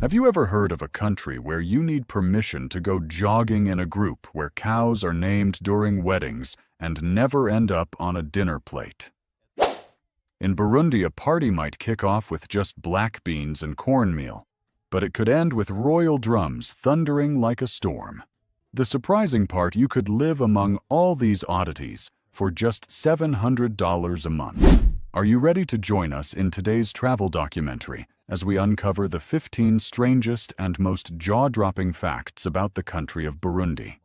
Have you ever heard of a country where you need permission to go jogging in a group where cows are named during weddings and never end up on a dinner plate? In Burundi, a party might kick off with just black beans and cornmeal, but it could end with royal drums thundering like a storm. The surprising part, you could live among all these oddities for just $700 a month. Are you ready to join us in today's travel documentary as we uncover the 15 strangest and most jaw-dropping facts about the country of Burundi?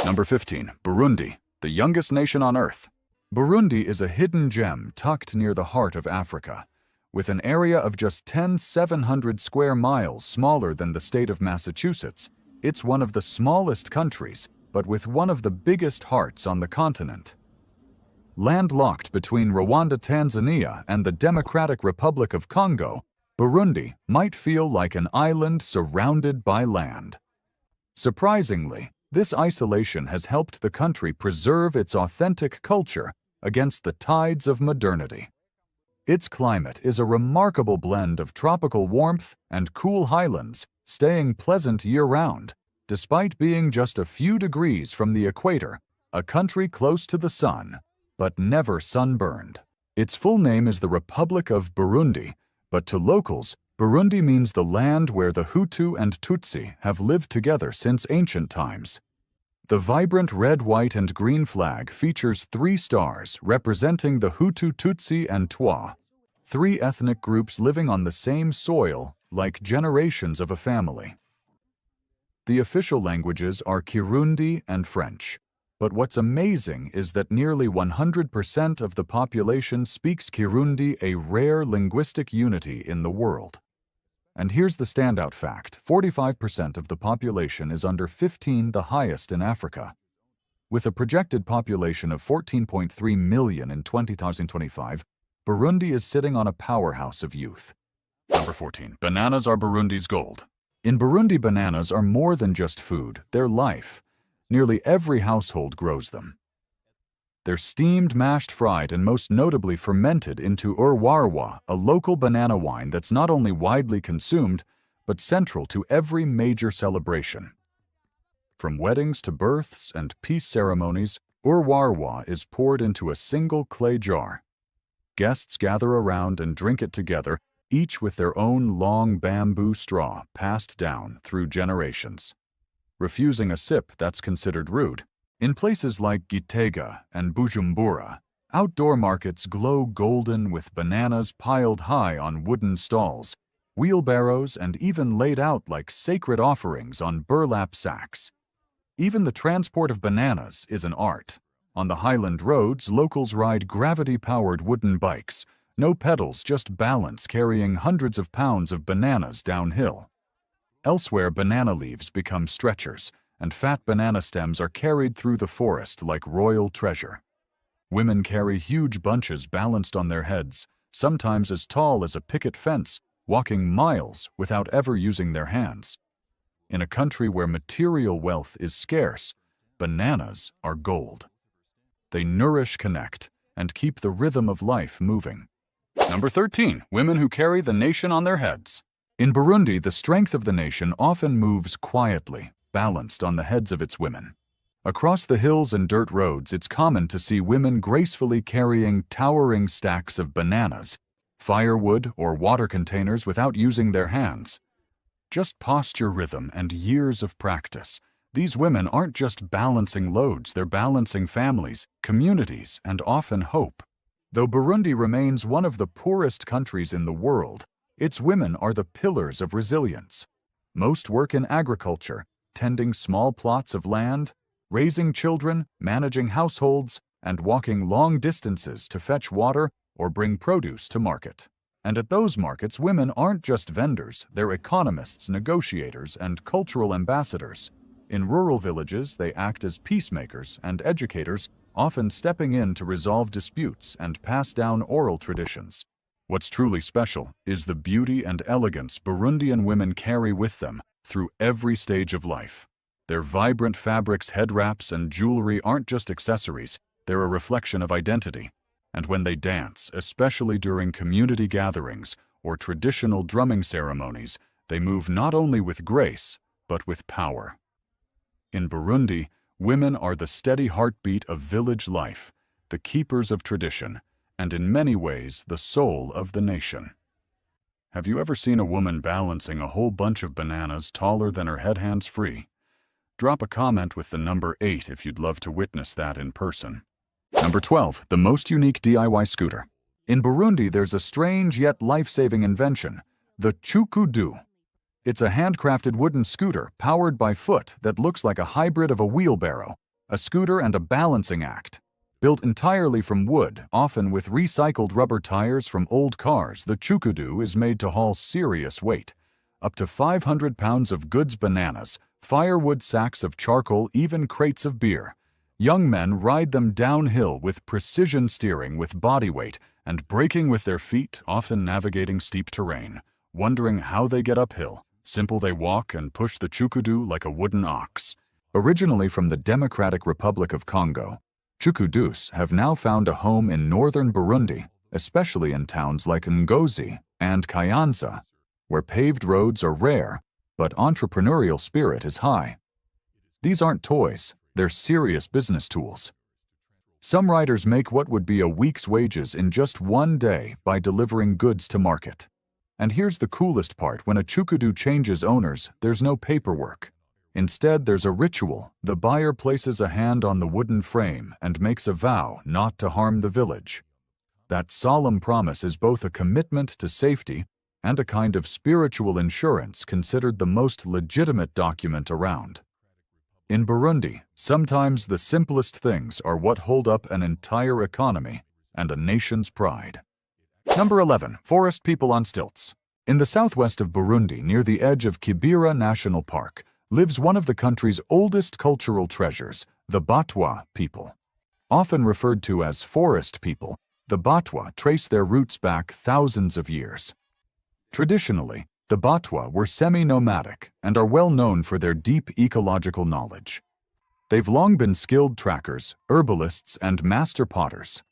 Number 15. Burundi, the youngest nation on Earth. Burundi is a hidden gem tucked near the heart of Africa. With an area of just 700 square miles smaller than the state of Massachusetts, it's one of the smallest countries, but with one of the biggest hearts on the continent. Landlocked between Rwanda, Tanzania, and the Democratic Republic of Congo, Burundi might feel like an island surrounded by land. Surprisingly, this isolation has helped the country preserve its authentic culture against the tides of modernity. Its climate is a remarkable blend of tropical warmth and cool highlands, staying pleasant year-round, despite being just a few degrees from the equator, a country close to the sun, but never sunburned. Its full name is the Republic of Burundi, but to locals, Burundi means the land where the Hutu and Tutsi have lived together since ancient times. The vibrant red, white, and green flag features 3 stars representing the Hutu, Tutsi, and Twa, 3 ethnic groups living on the same soil like generations of a family. The official languages are Kirundi and French. But what's amazing is that nearly 100% of the population speaks Kirundi, a rare linguistic unity in the world. And here's the standout fact: 45% of the population is under 15, the highest in Africa. With a projected population of 14.3 million in 2025, Burundi is sitting on a powerhouse of youth. Number 14. Bananas are Burundi's gold. In Burundi, bananas are more than just food, they're life. Nearly every household grows them. They're steamed, mashed, fried, and most notably fermented into urwarwa, a local banana wine that's not only widely consumed, but central to every major celebration. From weddings to births and peace ceremonies, urwarwa is poured into a single clay jar. Guests gather around and drink it together, each with their own long bamboo straw passed down through generations. Refusing a sip, that's considered rude. In places like Gitega and Bujumbura, outdoor markets glow golden with bananas piled high on wooden stalls, wheelbarrows, and even laid out like sacred offerings on burlap sacks. Even the transport of bananas is an art. On the highland roads, locals ride gravity-powered wooden bikes, no pedals, just balance, carrying hundreds of pounds of bananas downhill. Elsewhere, banana leaves become stretchers, and fat banana stems are carried through the forest like royal treasure. Women carry huge bunches balanced on their heads, sometimes as tall as a picket fence, walking miles without ever using their hands. In a country where material wealth is scarce, bananas are gold. They nourish, connect, and keep the rhythm of life moving. Number 13. Women who carry the nation on their heads. In Burundi, the strength of the nation often moves quietly, balanced on the heads of its women. Across the hills and dirt roads, it's common to see women gracefully carrying towering stacks of bananas, firewood, or water containers without using their hands. Just posture, rhythm, and years of practice. These women aren't just balancing loads, they're balancing families, communities, and often hope. Though Burundi remains one of the poorest countries in the world, its women are the pillars of resilience. Most work in agriculture, tending small plots of land, raising children, managing households, and walking long distances to fetch water or bring produce to market. And at those markets, women aren't just vendors, they're economists, negotiators, and cultural ambassadors. In rural villages, they act as peacemakers and educators, often stepping in to resolve disputes and pass down oral traditions. What's truly special is the beauty and elegance Burundian women carry with them through every stage of life. Their vibrant fabrics, head wraps, and jewelry aren't just accessories, they're a reflection of identity. And when they dance, especially during community gatherings or traditional drumming ceremonies, They move not only with grace, but with power. In Burundi, women are the steady heartbeat of village life, the keepers of tradition, and in many ways the soul of the nation. Have you ever seen a woman balancing a whole bunch of bananas taller than her head hands-free? Drop a comment with the number 8 if you'd love to witness that in person. Number 12, the most unique DIY scooter. In Burundi, there's a strange yet life-saving invention, the chukudu. It's a handcrafted wooden scooter powered by foot that looks like a hybrid of a wheelbarrow, a scooter and a balancing act. Built entirely from wood, often with recycled rubber tires from old cars, the chukudu is made to haul serious weight. Up to 500 pounds of goods, bananas, firewood, sacks of charcoal, even crates of beer. Young men ride them downhill with precision, steering with body weight and braking with their feet, often navigating steep terrain. Wondering how they get uphill? Simple, they walk and push the chukudu like a wooden ox. Originally from the Democratic Republic of Congo, chukudus have now found a home in northern Burundi, especially in towns like Ngozi and Kayanza, where paved roads are rare, but entrepreneurial spirit is high. These aren't toys, they're serious business tools. Some riders make what would be a week's wages in just one day by delivering goods to market. And here's the coolest part: when a chukudu changes owners, there's no paperwork. Instead, there's a ritual. The buyer places a hand on the wooden frame and makes a vow not to harm the village. That solemn promise is both a commitment to safety and a kind of spiritual insurance, considered the most legitimate document around. In Burundi, sometimes the simplest things are what hold up an entire economy and a nation's pride. Number 11. Forest people on stilts. In the southwest of Burundi, near the edge of Kibira National Park, lives one of the country's oldest cultural treasures, the Batwa people. Often referred to as forest people, the Batwa trace their roots back thousands of years. Traditionally, the Batwa were semi-nomadic and are well known for their deep ecological knowledge. They've long been skilled trackers, herbalists, and master potters.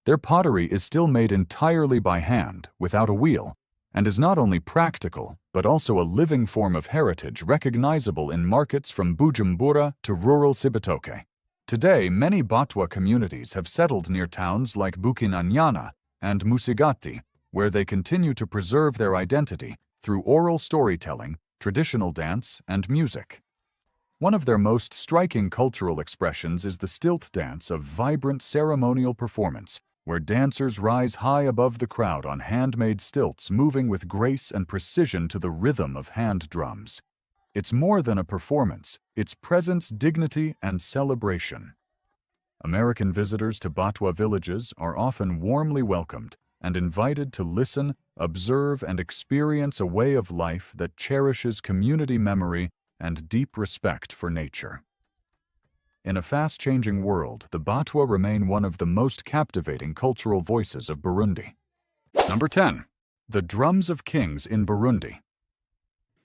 Their pottery is still made entirely by hand, without a wheel, and is not only practical, but also a living form of heritage recognizable in markets from Bujumbura to rural Cibitoke. Today, many Batwa communities have settled near towns like Bukinanyana and Musigati, where they continue to preserve their identity through oral storytelling, traditional dance, and music. One of their most striking cultural expressions is the stilt dance, a vibrant ceremonial performance where dancers rise high above the crowd on handmade stilts, moving with grace and precision to the rhythm of hand drums. It's more than a performance, it's presence, dignity, and celebration. American visitors to Batwa villages are often warmly welcomed and invited to listen, observe, and experience a way of life that cherishes community memory and deep respect for nature. In a fast-changing world, the Batwa remain one of the most captivating cultural voices of Burundi. Number 10. The Drums of Kings in Burundi.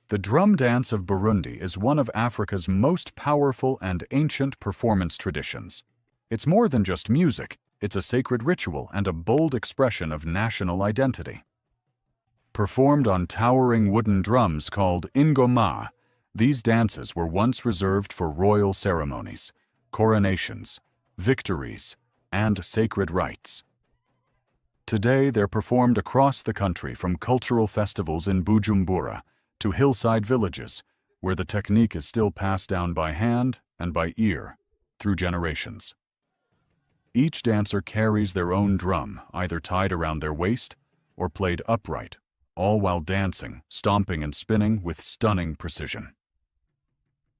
The drum dance of Burundi is one of Africa's most powerful and ancient performance traditions. It's more than just music, it's a sacred ritual and a bold expression of national identity. Performed on towering wooden drums called ingoma, these dances were once reserved for royal ceremonies, coronations, victories, and sacred rites. Today, they're performed across the country, from cultural festivals in Bujumbura to hillside villages, where the technique is still passed down by hand and by ear through generations. Each dancer carries their own drum, either tied around their waist or played upright, all while dancing, stomping, and spinning with stunning precision.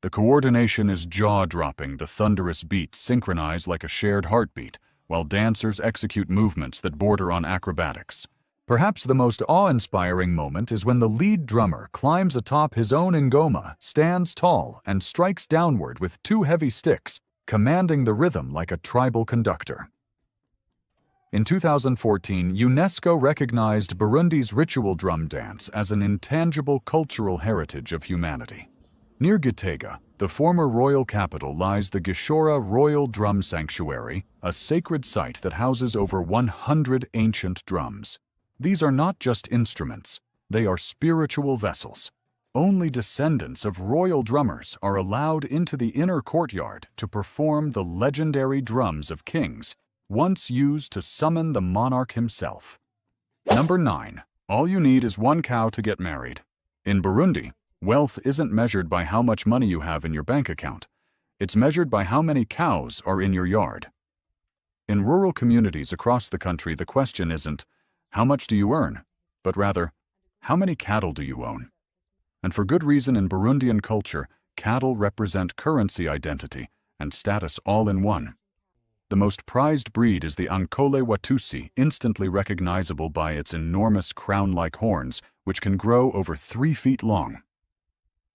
The coordination is jaw-dropping, the thunderous beats synchronize like a shared heartbeat, while dancers execute movements that border on acrobatics. Perhaps the most awe-inspiring moment is when the lead drummer climbs atop his own ngoma, stands tall, and strikes downward with two heavy sticks, commanding the rhythm like a tribal conductor. In 2014, UNESCO recognized Burundi's ritual drum dance as an intangible cultural heritage of humanity. Near Gitega, the former royal capital, lies the Gishora Royal Drum Sanctuary, a sacred site that houses over 100 ancient drums. These are not just instruments, they are spiritual vessels, Only descendants of royal drummers are allowed into the inner courtyard to perform the legendary drums of kings, once used to summon the monarch himself. Number 9. All you need is one cow to get married. In Burundi, wealth isn't measured by how much money you have in your bank account. It's measured by how many cows are in your yard. In rural communities across the country, the question isn't, how much do you earn? But rather, how many cattle do you own? And for good reason. In Burundian culture, cattle represent currency, identity, and status all in one. The most prized breed is the Ankole Watusi, instantly recognizable by its enormous crown-like horns, which can grow over 3 feet long.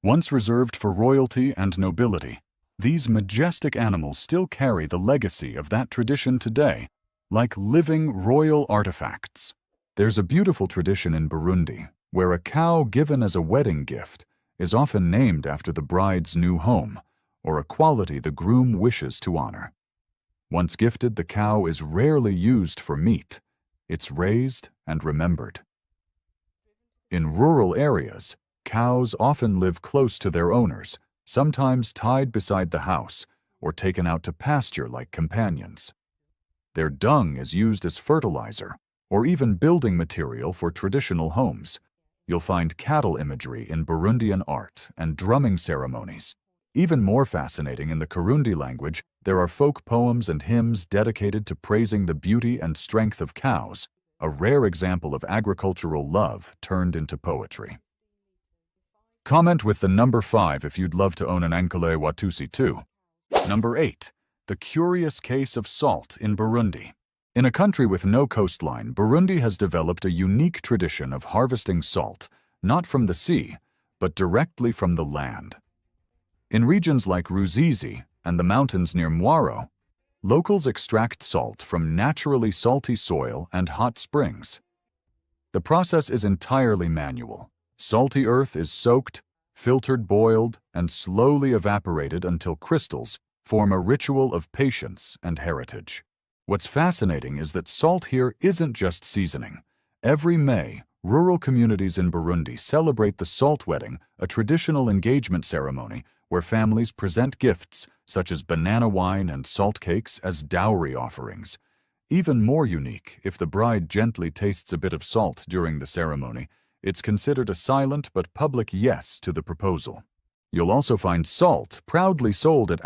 Once reserved for royalty and nobility, these majestic animals still carry the legacy of that tradition today, like living royal artifacts. There's a beautiful tradition in Burundi where a cow given as a wedding gift is often named after the bride's new home, or a quality the groom wishes to honor. Once gifted, the cow is rarely used for meat. It's raised and remembered. In rural areas, cows often live close to their owners, sometimes tied beside the house or taken out to pasture like companions. Their dung is used as fertilizer or even building material for traditional homes. You'll find cattle imagery in Burundian art and drumming ceremonies. Even more fascinating, in the Kirundi language, there are folk poems and hymns dedicated to praising the beauty and strength of cows, a rare example of agricultural love turned into poetry. Comment with the number 5 if you'd love to own an Ankole Watusi too. Number 8. The curious case of salt in Burundi. In a country with no coastline, Burundi has developed a unique tradition of harvesting salt, not from the sea, but directly from the land. In regions like Ruzizi and the mountains near Mwaro, locals extract salt from naturally salty soil and hot springs. The process is entirely manual. Salty earth is soaked, filtered, boiled, and slowly evaporated until crystals form a ritual of patience and heritage. What's fascinating is that salt here isn't just seasoning. Every May, rural communities in Burundi celebrate the salt wedding, a traditional engagement ceremony where families present gifts such as banana wine and salt cakes as dowry offerings. Even more unique, if the bride gently tastes a bit of salt during the ceremony, it's considered a silent but public yes to the proposal. You'll also find salt proudly sold at